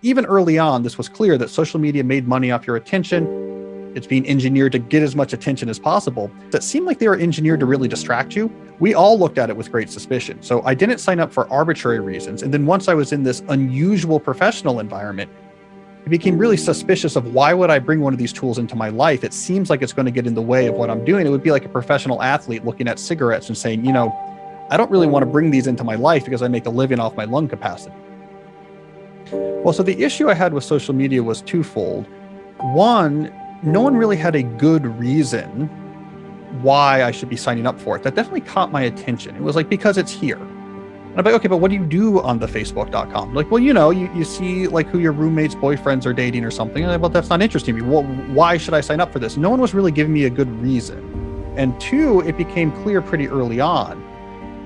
even early on, this was clear that social media made money off your attention. It's being engineered to get as much attention as possible. That seemed like they were engineered to really distract you. We all looked at it with great suspicion. So I didn't sign up for arbitrary reasons. And then once I was in this unusual professional environment, I became really suspicious of why would I bring one of these tools into my life? It seems like it's going to get in the way of what I'm doing. It would be like a professional athlete looking at cigarettes and saying, I don't really want to bring these into my life because I make a living off my lung capacity. Well, so the issue I had with social media was twofold. One, no one really had a good reason why I should be signing up for it. That definitely caught my attention. It was like, because it's here. And I'm like, okay, but what do you do on the Facebook.com? Like, well, you see like who your roommate's boyfriends are dating or something. And I'm like, well, that's not interesting to me. Well, why should I sign up for this? No one was really giving me a good reason. And two, it became clear pretty early on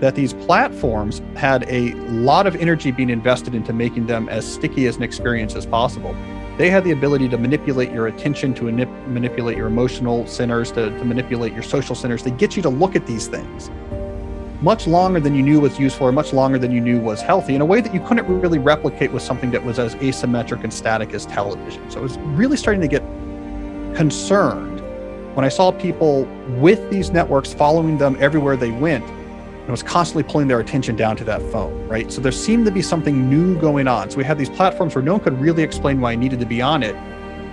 that these platforms had a lot of energy being invested into making them as sticky as an experience as possible. They had the ability to manipulate your attention, to manipulate your emotional centers, to manipulate your social centers, to get you to look at these things much longer than you knew was useful, or much longer than you knew was healthy, in a way that you couldn't really replicate with something that was as asymmetric and static as television. So I was really starting to get concerned when I saw people with these networks following them everywhere they went, and was constantly pulling their attention down to that phone, right? So there seemed to be something new going on. So we had these platforms where no one could really explain why I needed to be on it,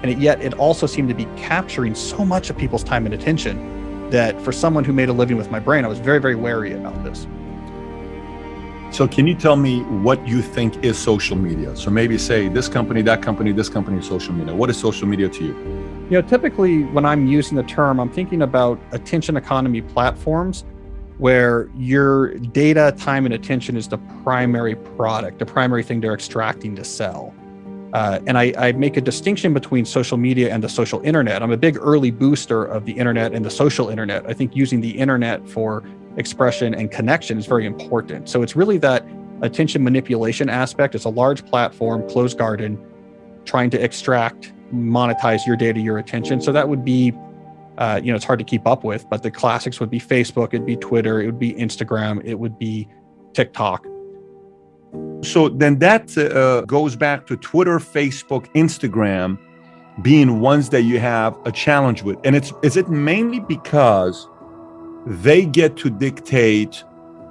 and yet it also seemed to be capturing so much of people's time and attention that for someone who made a living with my brain, I was very, very wary about this. So can you tell me what you think is social media? So maybe say this company, that company, this company is social media. What is social media to you? Typically when I'm using the term, I'm thinking about attention economy platforms where your data, time, and attention is the primary product, the primary thing they're extracting to sell. And I make a distinction between social media and the social internet. I'm a big early booster of the internet and the social internet. I think using the internet for expression and connection is very important. So it's really that attention manipulation aspect. It's a large platform, closed garden, trying to extract, monetize your data, your attention. So that would be, it's hard to keep up with, but the classics would be Facebook, it'd be Twitter, it would be Instagram, it would be TikTok. So then that goes back to Twitter, Facebook, Instagram being ones that you have a challenge with. And is it mainly because they get to dictate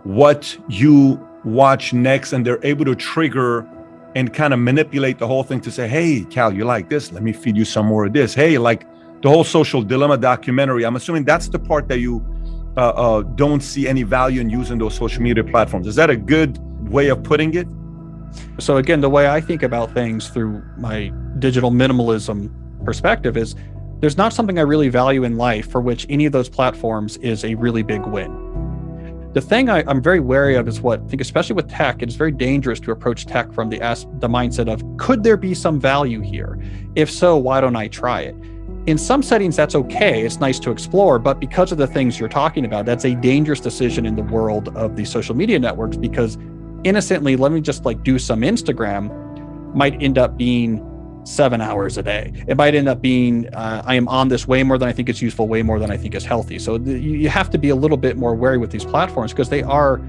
what you watch next, and they're able to trigger and kind of manipulate the whole thing to say, hey, Cal, you like this? Let me feed you some more of this. Hey, like the whole Social Dilemma documentary. I'm assuming that's the part that you don't see any value in using those social media platforms. Is that a good way of putting it? So again, the way I think about things through my digital minimalism perspective is there's not something I really value in life for which any of those platforms is a really big win. The thing I'm very wary of is I think, especially with tech, it's very dangerous to approach tech from the mindset of, could there be some value here? If so, why don't I try it? In some settings, that's okay. It's nice to explore, but because of the things you're talking about, that's a dangerous decision in the world of the social media networks, because innocently, let me just do some Instagram might end up being 7 hours a day. It might end up being, I am on this way more than I think it's useful, way more than I think is healthy. So you have to be a little bit more wary with these platforms because they are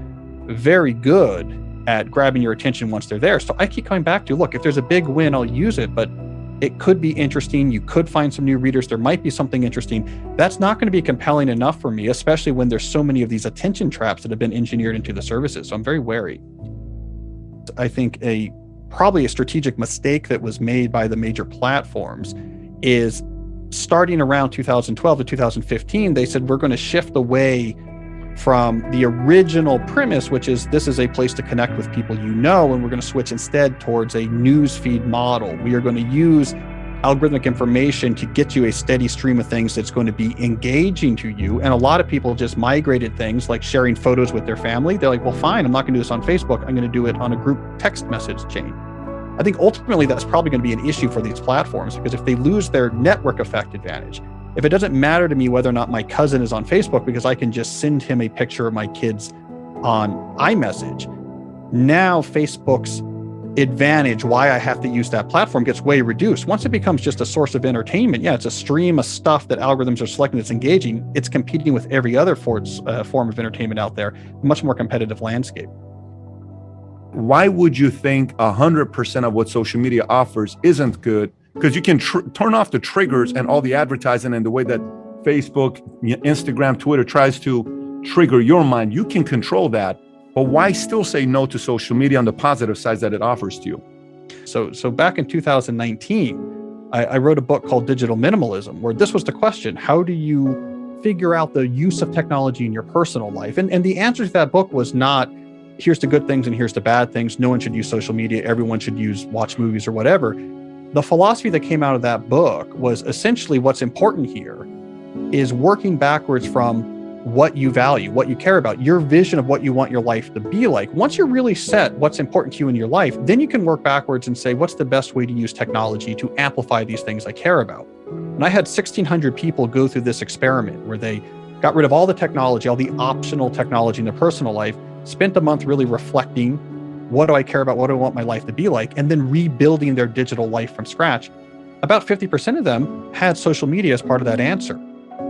very good at grabbing your attention once they're there. So I keep coming back to, look, if there's a big win, I'll use it, but it could be interesting. You could find some new readers. There might be something interesting. That's not going to be compelling enough for me, especially when there's so many of these attention traps that have been engineered into the services. So I'm very wary. I think probably a strategic mistake that was made by the major platforms is starting around 2012 to 2015, they said, we're going to shift away from the original premise, which is this is a place to connect with people and we're going to switch instead towards a news feed model. We are going to use algorithmic information to get you a steady stream of things that's going to be engaging to you. And a lot of people just migrated things like sharing photos with their family. They're like, well, fine, I'm not going to do this on Facebook. I'm going to do it on a group text message chain. I think ultimately that's probably going to be an issue for these platforms, because if they lose their network effect advantage, if it doesn't matter to me whether or not my cousin is on Facebook because I can just send him a picture of my kids on iMessage, now Facebook's advantage, why I have to use that platform, gets way reduced. Once it becomes just a source of entertainment, it's a stream of stuff that algorithms are selecting that's engaging. It's competing with every other form of entertainment out there, a much more competitive landscape. why would you think 100% of what social media offers isn't good? Because you can turn off the triggers and all the advertising and the way that Facebook, Instagram, Twitter tries to trigger your mind. You can control that. But why still say no to social media on the positive sides that it offers to you? So back in 2019, I wrote a book called Digital Minimalism, where this was the question: how do you figure out the use of technology in your personal life? And the answer to that book was not, here's the good things and here's the bad things. No one should use social media. Everyone should watch movies or whatever. The philosophy that came out of that book was essentially, what's important here is working backwards from what you value, what you care about, your vision of what you want your life to be like. Once you're really set what's important to you in your life, then you can work backwards and say, what's the best way to use technology to amplify these things I care about? And I had 1,600 people go through this experiment where they got rid of all the technology, all the optional technology in their personal life, spent a month really reflecting, what do I care about? What do I want my life to be like? And then rebuilding their digital life from scratch. About 50% of them had social media as part of that answer.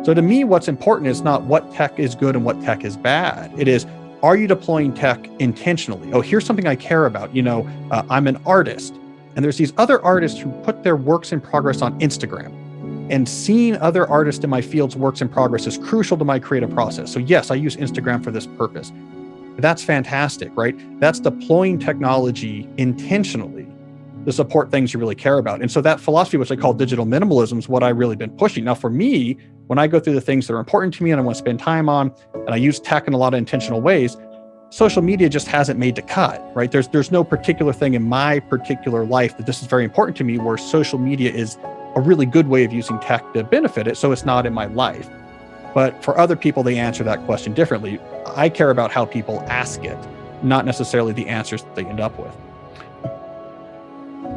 So to me, what's important is not what tech is good and what tech is bad. It is, are you deploying tech intentionally? Oh, here's something I care about. I'm an artist, and there's these other artists who put their works in progress on Instagram. And seeing other artists in my field's works in progress is crucial to my creative process. So yes, I use Instagram for this purpose. That's fantastic, right? That's deploying technology intentionally to support things you really care about. And so that philosophy, which I call digital minimalism, is what I've really been pushing. Now, for me, when I go through the things that are important to me and I want to spend time on, and I use tech in a lot of intentional ways, social media just hasn't made the cut, right? There's no particular thing in my particular life that this is very important to me where social media is a really good way of using tech to benefit it, so it's not in my life. But for other people, they answer that question differently. I care about how people ask it, not necessarily the answers that they end up with.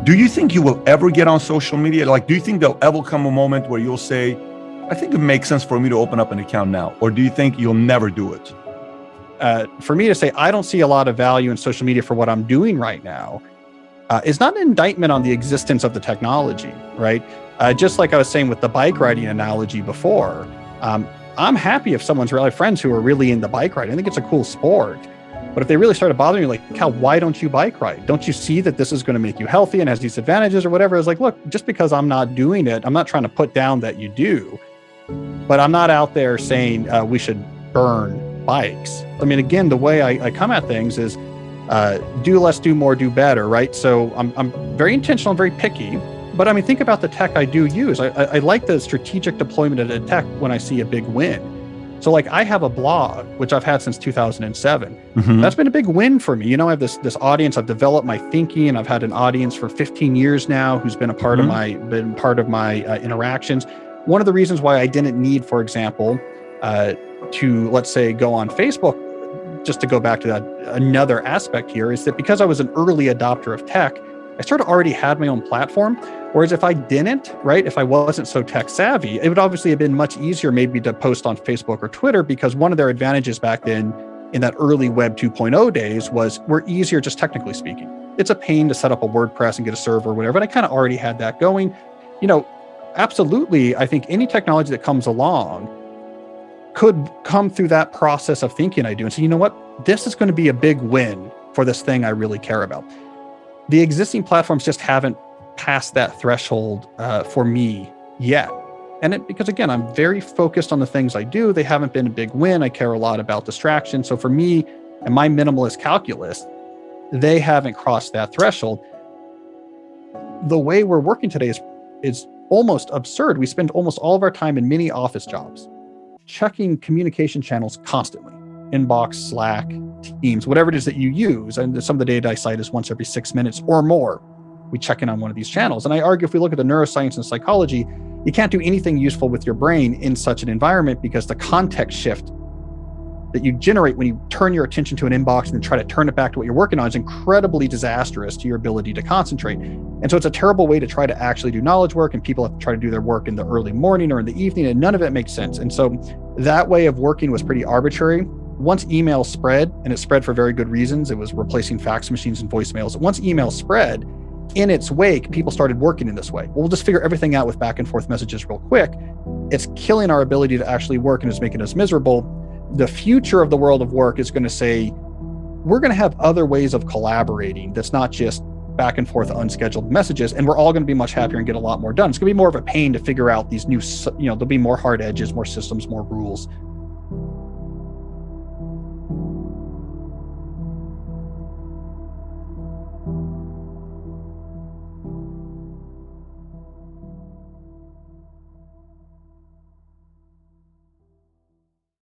Do you think you will ever get on social media? Like, do you think there'll ever come a moment where you'll say, I think it makes sense for me to open up an account now? Or do you think you'll never do it? For me to say, I don't see a lot of value in social media for what I'm doing right now, is not an indictment on the existence of the technology, right? Just like I was saying with the bike riding analogy before, I'm happy if someone's really friends who are really into bike riding. I think it's a cool sport. But if they really started bothering you, like, Cal, why don't you bike ride? Don't you see that this is going to make you healthy and has these advantages or whatever? It's like, look, just because I'm not doing it, I'm not trying to put down that you do, but I'm not out there saying we should burn bikes. I mean, again, the way I come at things is do less, do more, do better, right? So I'm very intentional, very picky. But I mean, think about the tech I do use. I like the strategic deployment of the tech when I see a big win. So like I have a blog, which I've had since 2007. Mm-hmm. That's been a big win for me. I have this audience. I've developed my thinking, and I've had an audience for 15 years now who's been a part of my interactions. One of the reasons why I didn't need, for example, to, let's say, go on Facebook, just to go back to that, another aspect here is that because I was an early adopter of tech, I sort of already had my own platform. Whereas if I didn't, right, if I wasn't so tech savvy, it would obviously have been much easier maybe to post on Facebook or Twitter, because one of their advantages back then in that early Web 2.0 days was we're easier just technically speaking. It's a pain to set up a WordPress and get a server or whatever, but I kind of already had that going. Absolutely, I think any technology that comes along could come through that process of thinking I do and say, you know what, this is going to be a big win for this thing I really care about. The existing platforms just haven't passed that threshold for me yet. And because again, I'm very focused on the things I do. They haven't been a big win. I care a lot about distraction. So for me and my minimalist calculus, they haven't crossed that threshold. The way we're working today is almost absurd. We spend almost all of our time in mini office jobs, checking communication channels constantly. Inbox, Slack, Teams, whatever it is that you use. And some of the data I cite is once every 6 minutes or more, we check in on one of these channels. And I argue if we look at the neuroscience and psychology, you can't do anything useful with your brain in such an environment, because the context shift that you generate when you turn your attention to an inbox and then try to turn it back to what you're working on is incredibly disastrous to your ability to concentrate. And so it's a terrible way to try to actually do knowledge work, and people have to try to do their work in the early morning or in the evening, and none of it makes sense. And so that way of working was pretty arbitrary. Once email spread, and it spread for very good reasons, it was replacing fax machines and voicemails. Once email spread, in its wake, people started working in this way. Well, we'll just figure everything out with back and forth messages real quick. It's killing our ability to actually work, and it's making us miserable. The future of the world of work is going to say, we're going to have other ways of collaborating that's not just back and forth unscheduled messages, and we're all going to be much happier and get a lot more done. It's going to be more of a pain to figure out these new, there'll be more hard edges, more systems, more rules